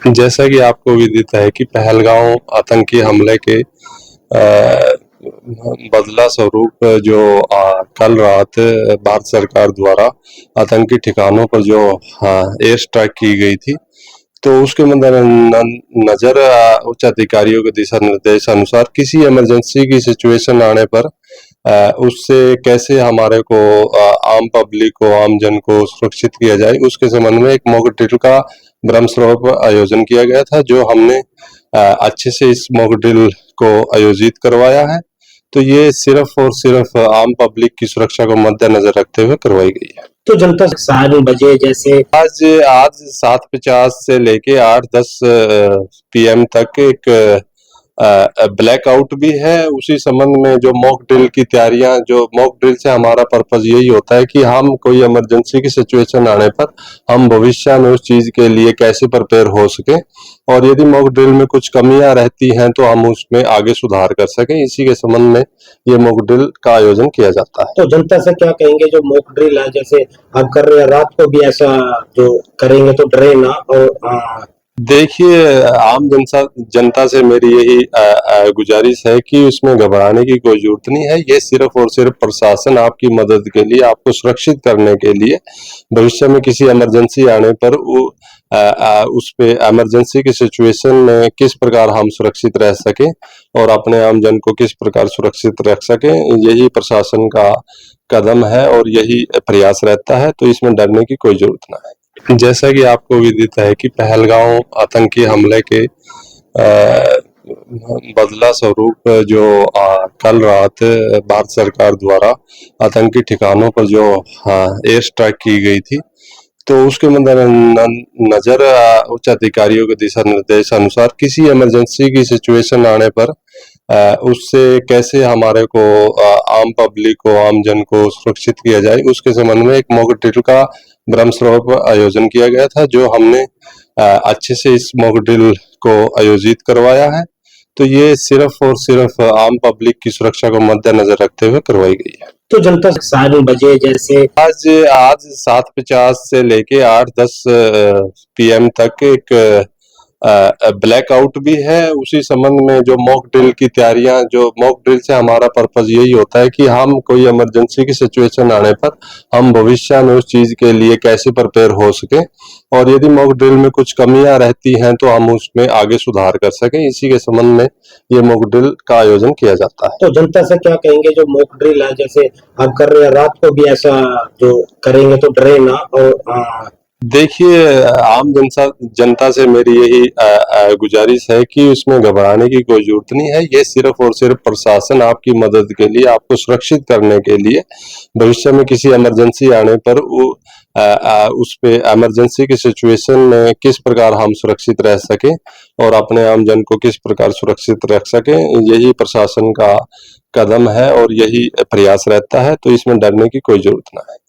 जैसा कि आपको विदित है कि पहलगांव आतंकी हमले के बदला स्वरूप जो कल रात भारत सरकार द्वारा आतंकी ठिकानों पर जो एयर स्ट्राइक की गई थी, तो उसके मद्देनजर उच्च अधिकारियों के दिशा निर्देश अनुसार किसी इमरजेंसी की सिचुएशन आने पर उससे कैसे हमारे को आम पब्लिक को, आम जन को सुरक्षित किया जाए, उसके संबंध में एक मॉक ड्रिल का ब्रह्मस्वरूप आयोजन किया गया था, जो हमने अच्छे से इस मॉक ड्रिल को आयोजित करवाया है। तो ये सिर्फ और सिर्फ आम पब्लिक की सुरक्षा को मद्देनजर रखते हुए करवाई गई है। तो जनता 7 बजे जैसे आज 7:50 से लेके 8:10 PM तक एक ब्लैकआउट भी है। उसी संबंध में जो मॉक ड्रिल की तैयारियां, जो मॉक ड्रिल से हमारा पर्पज यही होता है कि हम कोई इमरजेंसी की सिचुएशन आने पर हम भविष्य में उस चीज के लिए कैसे प्रिपेयर हो सके, और यदि मॉक ड्रिल में कुछ कमियां रहती हैं तो हम उसमें आगे सुधार कर सकें। इसी के संबंध में ये मॉक ड्रिल का आयोजन किया जाता है। तो जनता से क्या कहेंगे, जो मॉक ड्रिल है जैसे आप कर रहे हैं, रात को भी ऐसा जो करेंगे तो डरे ना। और देखिए, आम जनता से मेरी यही गुजारिश है कि उसमें घबराने की कोई जरूरत नहीं है। ये सिर्फ और सिर्फ प्रशासन आपकी मदद के लिए, आपको सुरक्षित करने के लिए, भविष्य में किसी इमरजेंसी आने पर उस पे इमरजेंसी की सिचुएशन में किस प्रकार हम सुरक्षित रह सके और अपने आम जन को किस प्रकार सुरक्षित रख सके, यही प्रशासन का कदम है और यही प्रयास रहता है। तो इसमें डरने की कोई जरूरत ना है। जैसा कि आपको विदित है कि पहलगांव आतंकी हमले के बदला स्वरूप जो कल रात भारत सरकार द्वारा आतंकी ठिकानों पर जो एयर स्ट्राइक की गई थी, तो उसके मद्देनजर उच्च अधिकारियों के दिशा निर्देश अनुसार किसी इमरजेंसी की सिचुएशन आने पर उससे कैसे हमारे को आम पब्लिक को, आम जन को सुरक्षित किया जाए, उसके संबंध में एक मॉक ड्रिल का ब्रह्मस्वरूप आयोजन किया गया था, जो हमने अच्छे से इस मॉक ड्रिल को आयोजित करवाया है। तो ये सिर्फ और सिर्फ आम पब्लिक की सुरक्षा को मद्देनजर रखते हुए करवाई गई है। तो जनता 7 बजे जैसे आज 7:50 से लेके 8:10 PM तक एक ब्लैकआउट भी है। उसी संबंध में जो मॉक ड्रिल की तैयारियां, जो मॉक ड्रिल से हमारा पर्पज यही होता है कि हम कोई इमरजेंसी की सिचुएशन आने पर हम भविष्य में उस चीज के लिए कैसे प्रिपेयर हो सके, और यदि मॉक ड्रिल में कुछ कमियां रहती हैं तो हम उसमें आगे सुधार कर सकें। इसी के संबंध में ये मॉक ड्रिल का आयोजन किया जाता है। तो जनता से क्या कहेंगे, जो मॉक ड्रिल है जैसे आप कर रहे हैं, रात को भी ऐसा जो करेंगे तो डरे ना। और देखिए, आम जनता से मेरी यही गुजारिश है कि उसमें घबराने की कोई जरूरत नहीं है। ये सिर्फ और सिर्फ प्रशासन आपकी मदद के लिए, आपको सुरक्षित करने के लिए, भविष्य में किसी इमरजेंसी आने पर उस पे इमरजेंसी की सिचुएशन में किस प्रकार हम सुरक्षित रह सके और अपने आम जन को किस प्रकार सुरक्षित रख सके, यही प्रशासन का कदम है और यही प्रयास रहता है। तो इसमें डरने की कोई जरूरत ना है।